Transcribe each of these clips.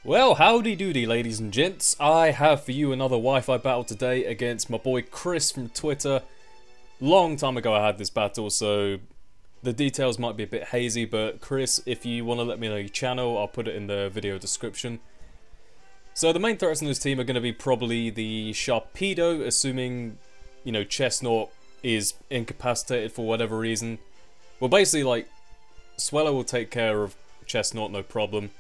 Well, howdy doody ladies and gents. I have for you another Wi-Fi battle today against my boy Chris from Twitter. Long time ago I had this battle, so the details might be a bit hazy, but Chris, if you want to let me know your channel, I'll put it in the video description. So the main threats in this team are going to be probably the Sharpedo, assuming, you know, Chestnut is incapacitated for whatever reason. Well, basically, like, Swellow will take care of Chestnut, no problem.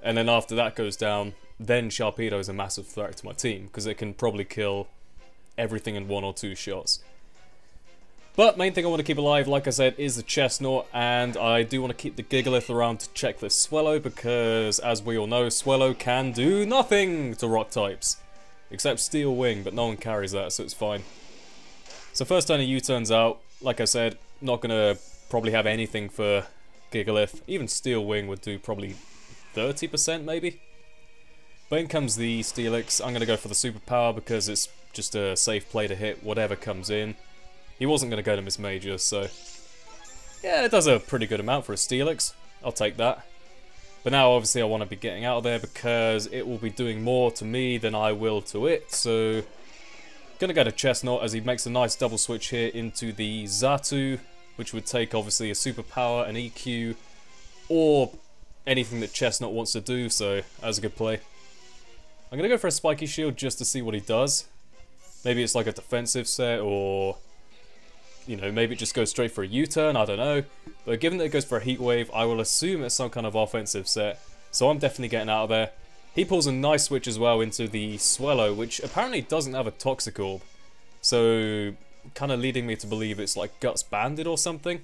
And then after that goes down, then Sharpedo is a massive threat to my team, because it can probably kill everything in 1 or 2 shots. But main thing I want to keep alive, like I said, is the Chestnut, and I do want to keep the Gigalith around to check this Swellow, because as we all know, Swellow can do nothing to rock types. Except Steel Wing, but no one carries that, so it's fine. So first turn of U-turns out, like I said, not going to probably have anything for Gigalith. Even Steel Wing would do probably 30% maybe. But in comes the Steelix. I'm going to go for the superpower because it's just a safe play to hit whatever comes in. He wasn't going to go to Miss Major, so yeah, it does a pretty good amount for a Steelix. I'll take that. But now obviously I want to be getting out of there because it will be doing more to me than I will to it. So gonna go to Chestnut as he makes a nice double switch here into the Xatu, which would take obviously a superpower, an EQ, or anything that Chestnut wants to do, so that's a good play. I'm going to go for a Spiky Shield just to see what he does. Maybe it's like a defensive set, or, you know, maybe it just goes straight for a U-turn, I don't know. But given that it goes for a Heat Wave, I will assume it's some kind of offensive set, so I'm definitely getting out of there. He pulls a nice switch as well into the Swellow, which apparently doesn't have a Toxic Orb. So, kind of leading me to believe it's like Guts Banded or something.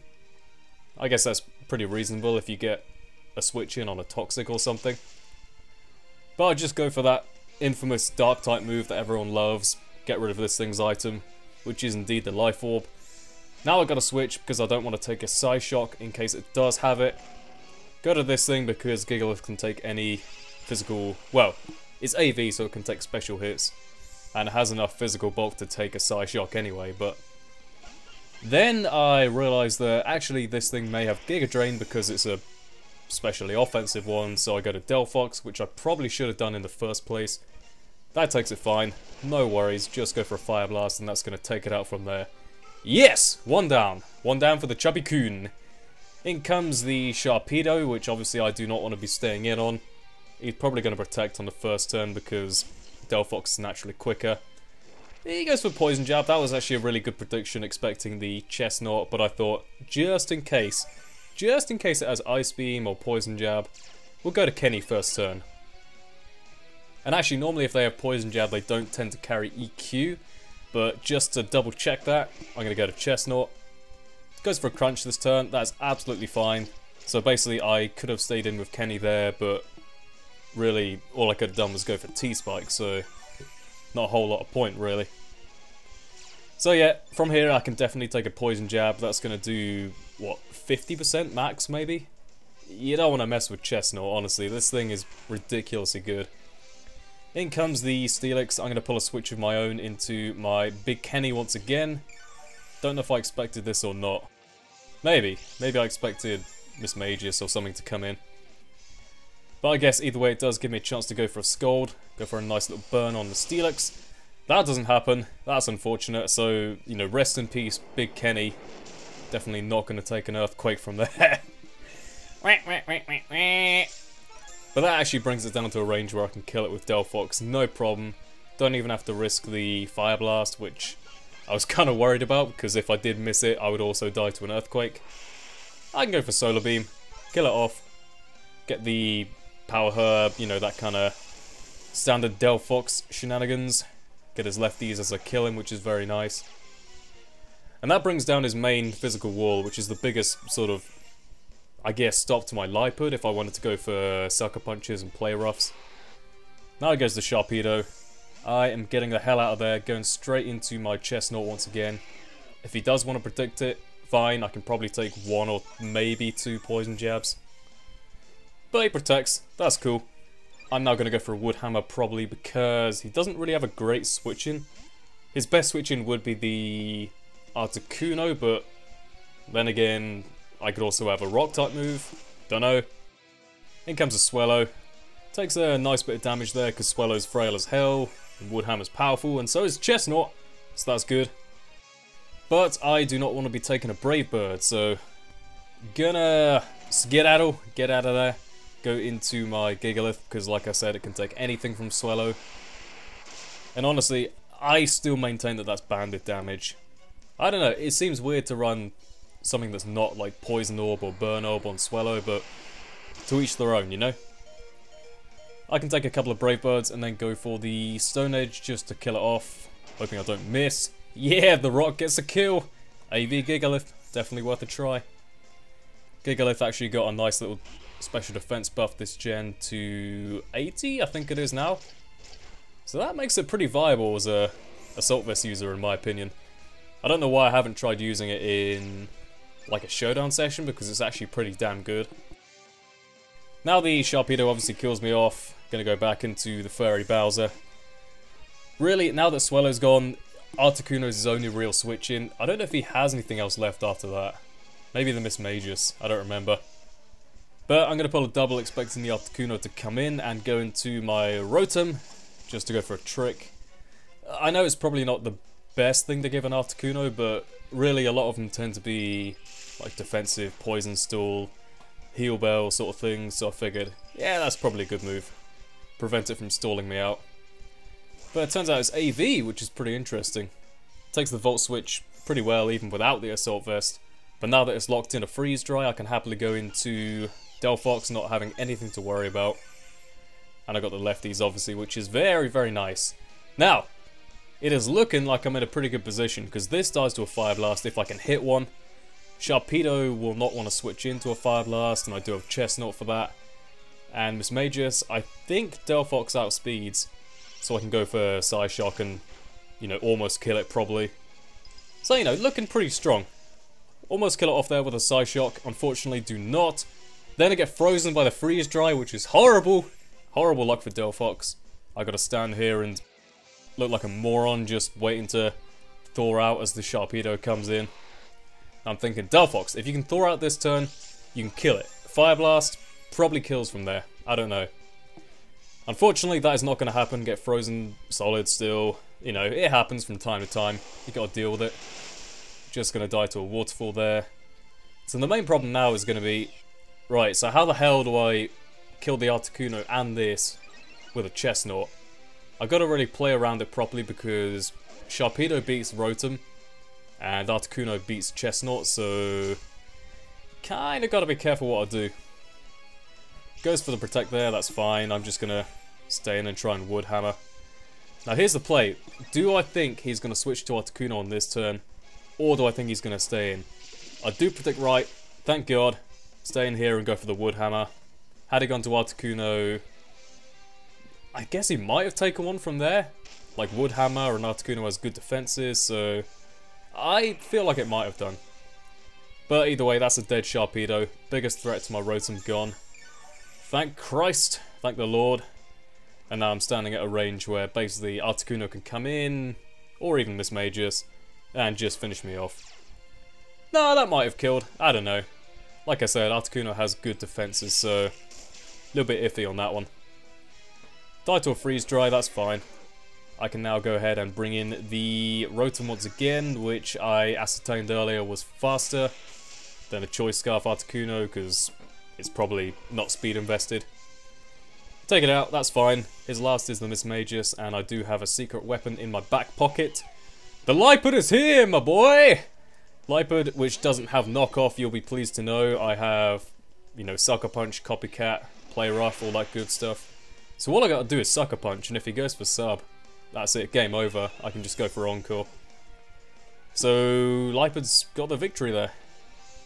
I guess that's pretty reasonable if you get a switch in on a Toxic or something. But I'll just go for that infamous Dark type move that everyone loves. Get rid of this thing's item, which is indeed the Life Orb. Now I've got to switch because I don't want to take a Psy Shock in case it does have it. Go to this thing because Gigalith can take any physical... well, it's AV so it can take special hits. And it has enough physical bulk to take a Psy Shock anyway, but... then I realised that actually this thing may have Giga Drain because it's a especially offensive one, so I go to Delphox, which I probably should have done in the first place. That takes it fine, no worries, just go for a Fire Blast and that's going to take it out from there. Yes! One down for the Chubby Coon. In comes the Sharpedo, which obviously I do not want to be staying in on. He's probably going to protect on the first turn because Delphox is naturally quicker. He goes for Poison Jab. That was actually a really good prediction, expecting the Chestnut, but I thought, just in case it has Ice Beam or Poison Jab, we'll go to Kenny first turn. And actually, normally if they have Poison Jab, they don't tend to carry EQ, but just to double check that, I'm going to go to Chestnut. Goes for a Crunch this turn, that's absolutely fine. So basically, I could have stayed in with Kenny there, but really, all I could have done was go for T-Spike, so not a whole lot of point, really. So yeah, from here I can definitely take a Poison Jab. That's going to do, what, 50% max maybe? You don't want to mess with Chestnut, honestly. This thing is ridiculously good. In comes the Steelix. I'm going to pull a switch of my own into my Big Kenny once again. Don't know if I expected this or not. Maybe I expected Miss Magius or something to come in. But I guess either way it does give me a chance to go for a Scold. Go for a nice little burn on the Steelix. That doesn't happen. That's unfortunate. So, you know, rest in peace, Big Kenny. Definitely not going to take an Earthquake from there. But that actually brings it down to a range where I can kill it with Delphox, no problem. Don't even have to risk the Fire Blast, which I was kind of worried about, because if I did miss it, I would also die to an Earthquake. I can go for Solar Beam, kill it off, get the Power Herb, you know, that kind of standard Delphox shenanigans. Get his lefties as I kill him, which is very nice. And that brings down his main physical wall, which is the biggest sort of, I guess, stop to my Lipud if I wanted to go for Sucker Punches and Play Roughs. Now it goes to Sharpedo. I am getting the hell out of there, going straight into my Chestnut once again. If he does want to predict it, fine, I can probably take 1 or maybe 2 Poison Jabs. But he protects, that's cool. I'm now going to go for a Wood Hammer probably because he doesn't really have a great switch-in. His best switch-in would be the Articuno, but then again, I could also have a Rock-type move. Don't know. In comes a Swellow. Takes a nice bit of damage there because Swallow's frail as hell, and Woodhammer's powerful, and so is Chestnut, so that's good. But I do not want to be taking a Brave Bird, so gonna skedaddle, get out of there, go into my Gigalith, because like I said, it can take anything from Swallow. And honestly, I still maintain that that's bandit damage. I don't know, it seems weird to run something that's not like Poison Orb or Burn Orb on Swallow, but to each their own, you know? I can take a couple of Brave Birds and then go for the Stone Edge just to kill it off, hoping I don't miss. Yeah, the rock gets a kill! AV Gigalith, definitely worth a try. Gigalith actually got a nice little special defense buff this gen to 80, I think it is now. So that makes it pretty viable as a Assault Vest user in my opinion. I don't know why I haven't tried using it in like a showdown session because it's actually pretty damn good. Now the Sharpedo obviously kills me off. Gonna go back into the Furry Bowser. Really, now that Swallow's gone, Articuno's his only real switch in. I don't know if he has anything else left after that. Maybe the Miss Magus, I don't remember. But I'm gonna pull a double expecting the Articuno to come in and go into my Rotom, just to go for a trick. I know it's probably not the best thing to give an Articuno, but really a lot of them tend to be like defensive, Poison Stool, Heal Bell sort of things, so I figured, yeah, that's probably a good move. Prevent it from stalling me out. But it turns out it's AV, which is pretty interesting. Takes the Volt Switch pretty well even without the Assault Vest, but now that it's locked in a Freeze Dry, I can happily go into Delphox not having anything to worry about. And I got the lefties obviously, which is very, very nice. Now, it is looking like I'm in a pretty good position, because this dies to a Fire Blast if I can hit one. Sharpedo will not want to switch into a Fire Blast, and I do have Chestnut for that. And Miss Magus, I think Delphox outspeeds, so I can go for Psyshock and, you know, almost kill it probably. So, you know, looking pretty strong. Almost kill it off there with a Psyshock, unfortunately do not. Then I get frozen by the Freeze Dry, which is horrible. Horrible luck for Delphox. I gotta stand here and look like a moron just waiting to thaw out as the Sharpedo comes in. I'm thinking, Delphox, if you can thaw out this turn, you can kill it. Fire Blast probably kills from there. I don't know. Unfortunately, that is not going to happen. Get frozen solid still. You know, it happens from time to time. You got to deal with it. Just going to die to a waterfall there. So the main problem now is going to be, right, so how the hell do I kill the Articuno and this with a Chestnut? I've got to really play around it properly because Sharpedo beats Rotom and Articuno beats Chestnut, so kind of got to be careful what I do. Goes for the Protect there, that's fine. I'm just going to stay in and try and Wood Hammer. Now here's the play. Do I think he's going to switch to Articuno on this turn, or do I think he's going to stay in? I do predict right, thank God. Stay in here and go for the Wood Hammer. Had he gone to Articuno, I guess he might have taken one from there. Like Wood Hammer, and Articuno has good defenses, so I feel like it might have done. But either way, that's a dead Sharpedo. Biggest threat to my Rotom gone. Thank Christ, thank the Lord. And now I'm standing at a range where basically Articuno can come in, or even Miss Magus, and just finish me off. No, that might have killed, I don't know. Like I said, Articuno has good defenses, so a little bit iffy on that one. Die to a Freeze Dry, that's fine. I can now go ahead and bring in the Rotom once again, which I ascertained earlier was faster than a Choice Scarf Articuno, because it's probably not speed invested. Take it out, that's fine. His last is the Miss Magus, and I do have a secret weapon in my back pocket. The Lipid is here, my boy! Lipid, which doesn't have knockoff, you'll be pleased to know. I have, you know, Sucker Punch, Copycat, Play Rough, all that good stuff. So all I gotta do is Sucker Punch, and if he goes for sub, that's it, game over. I can just go for Encore. So Lipid's got the victory there.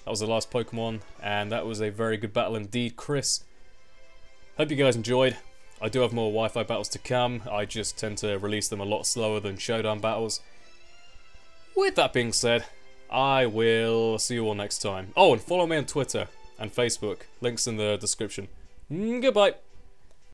That was the last Pokemon, and that was a very good battle indeed, Chris. Hope you guys enjoyed. I do have more Wi-Fi battles to come. I just tend to release them a lot slower than Showdown battles. With that being said, I will see you all next time. Oh, and follow me on Twitter and Facebook. Links in the description. Goodbye.